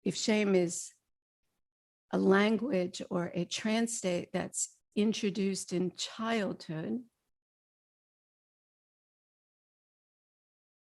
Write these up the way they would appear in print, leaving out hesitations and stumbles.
if shame is a language or a trance state that's introduced in childhood,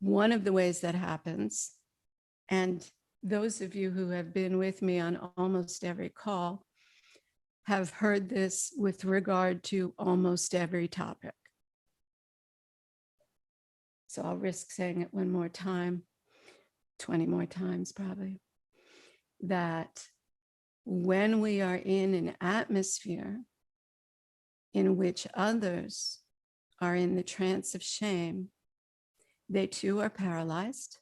one of the ways that happens, and those of you who have been with me on almost every call have heard this with regard to almost every topic. So I'll risk saying it one more time, 20 more times probably, that when we are in an atmosphere in which others are in the trance of shame, they too are paralyzed.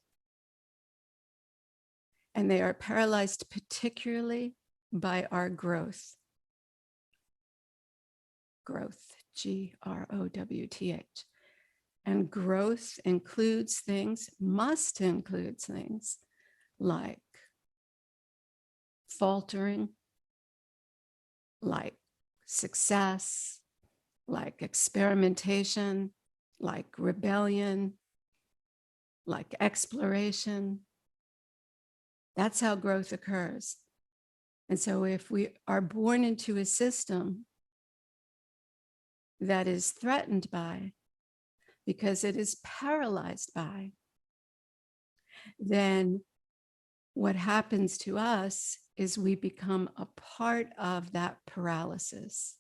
And they are paralyzed particularly by our growth. Growth, Growth. And growth includes things, must include things like faltering, like success, like experimentation, like rebellion, like exploration. That's how growth occurs. And so if we are born into a system that is threatened by, because it is paralyzed by, then what happens to us is we become a part of that paralysis.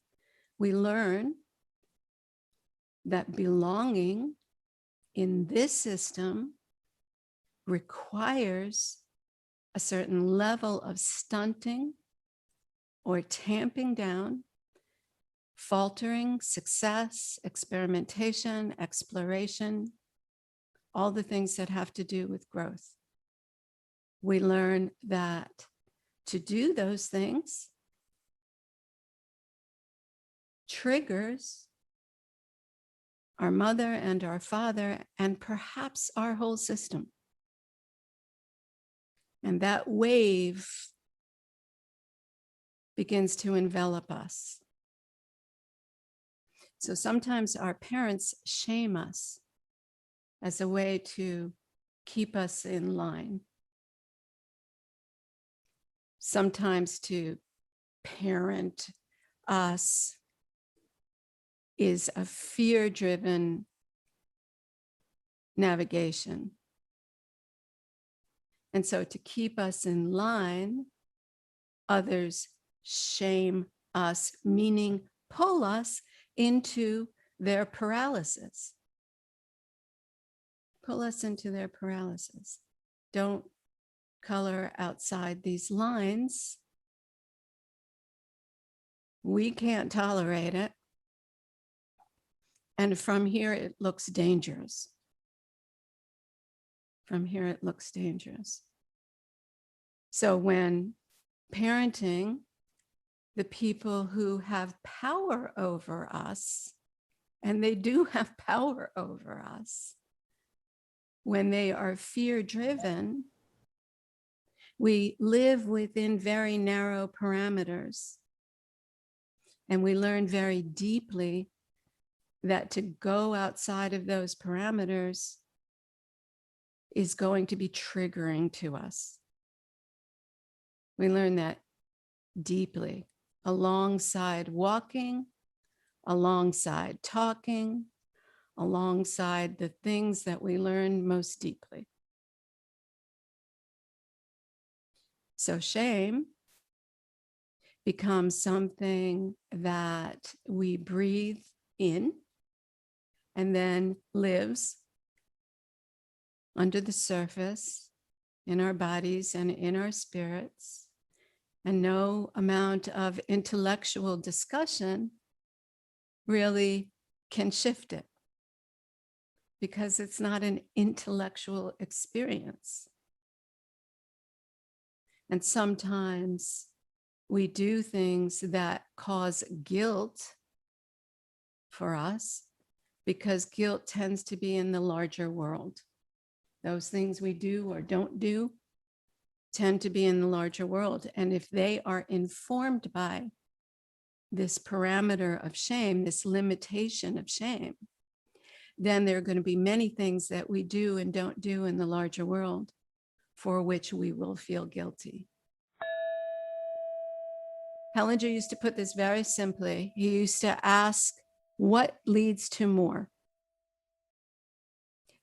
We learn that belonging in this system requires a certain level of stunting or tamping down, faltering, success, experimentation, exploration, all the things that have to do with growth. We learn that to do those things triggers our mother and our father and perhaps our whole system. And that wave begins to envelop us. So sometimes our parents shame us as a way to keep us in line. Sometimes to parent us is a fear-driven navigation. And so to keep us in line, others shame us, meaning pull us into their paralysis. Pull us into their paralysis. Don't color outside these lines. We can't tolerate it. And from here, it looks dangerous. From here, it looks dangerous. So when parenting, the people who have power over us, and they do have power over us, when they are fear-driven, we live within very narrow parameters. And we learn very deeply that to go outside of those parameters is going to be triggering to us. We learn that deeply, alongside walking, alongside talking, alongside the things that we learn most deeply. So shame becomes something that we breathe in and then lives under the surface in our bodies and in our spirits, and no amount of intellectual discussion really can shift it, because it's not an intellectual experience. And sometimes we do things that cause guilt for us, because guilt tends to be in the larger world. Those things we do or don't do tend to be in the larger world. And if they are informed by this parameter of shame, this limitation of shame, then there are going to be many things that we do and don't do in the larger world for which we will feel guilty. Hellinger used to put this very simply. He used to ask, what leads to more?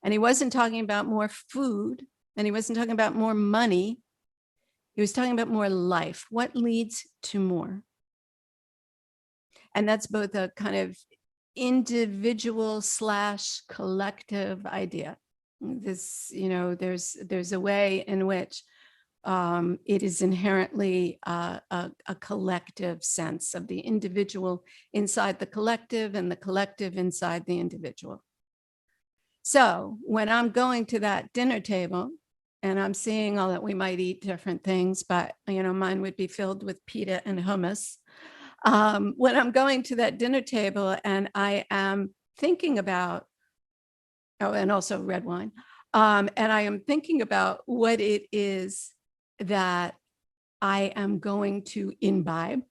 And he wasn't talking about more food, and he wasn't talking about more money. He was talking about more life. What leads to more? And that's both a kind of individual / collective idea. This, there's a way in which it is inherently a collective sense of the individual inside the collective and the collective inside the individual. So when I'm going to that dinner table and I'm seeing all that we might eat different things, but mine would be filled with pita and hummus. When I'm going to that dinner table and I am thinking about, oh, and also red wine, and I am thinking about what it is that I am going to imbibe,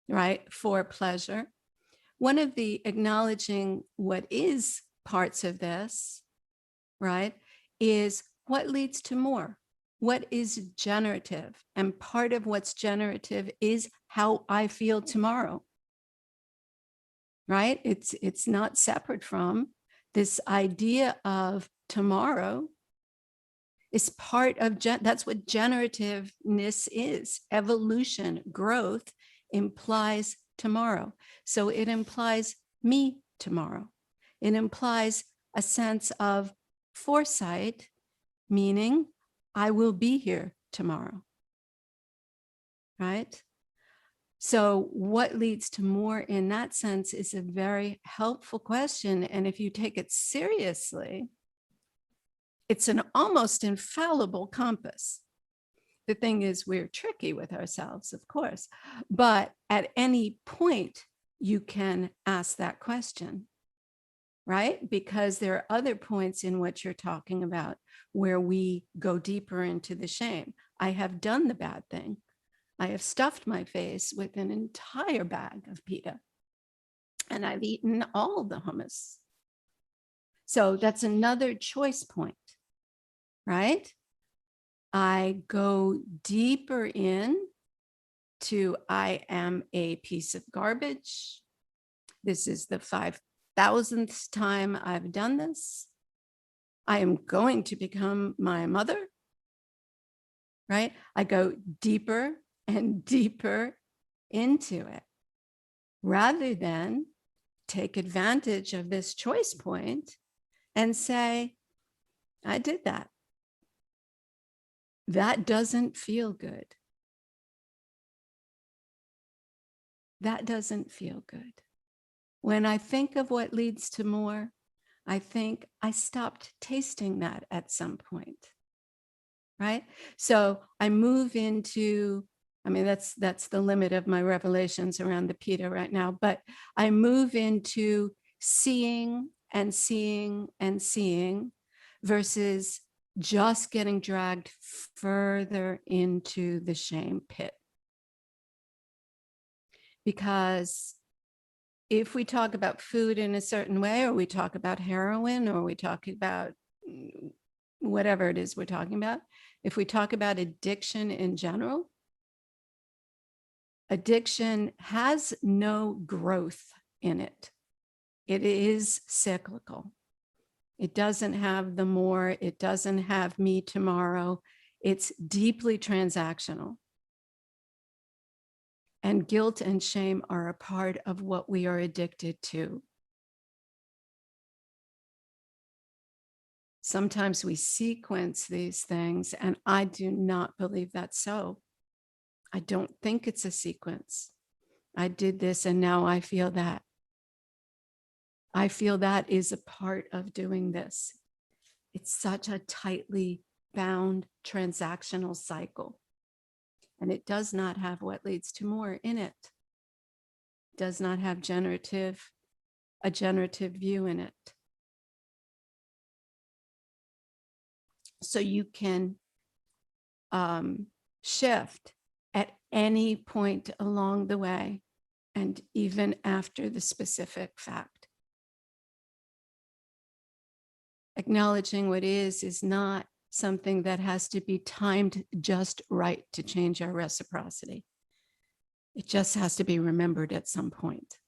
right, for pleasure. One of the acknowledging what is parts of this, right, is what leads to more. What is generative? And part of what's generative is how I feel tomorrow, right? It's not separate from this idea of tomorrow is part of, that's what generativeness is. Evolution, growth implies tomorrow. So it implies me tomorrow. It implies a sense of foresight, meaning I will be here tomorrow, right? So what leads to more in that sense is a very helpful question. And if you take it seriously, it's an almost infallible compass. The thing is, we're tricky with ourselves, of course, but at any point you can ask that question, right? Because there are other points in what you're talking about where we go deeper into the shame. I have done the bad thing. I have stuffed my face with an entire bag of pita, and I've eaten all the hummus. So that's another choice point, right? I go deeper in to I am a piece of garbage. This is the 5,000th time I've done this. I am going to become my mother, right? I go deeper and deeper into it rather than take advantage of this choice point and say, I did that. That doesn't feel good. That doesn't feel good. When I think of what leads to more, I think I stopped tasting that at some point, right? So I move into, that's the limit of my revelations around the pita right now, but I move into seeing and seeing and seeing versus just getting dragged further into the shame pit. Because if we talk about food in a certain way, or we talk about heroin, or we talk about whatever it is we're talking about, if we talk about addiction in general, addiction has no growth in it. It is cyclical. It doesn't have the more, it doesn't have me tomorrow. It's deeply transactional. And guilt and shame are a part of what we are addicted to. Sometimes we sequence these things, and I do not believe that's so. I don't think it's a sequence. I did this and now I feel that. I feel that is a part of doing this. It's such a tightly bound transactional cycle. And it does not have what leads to more in it. It does not have a generative view in it. So you can shift at any point along the way, and even after the specific fact. Acknowledging what is not something that has to be timed just right to change our reciprocity. It just has to be remembered at some point.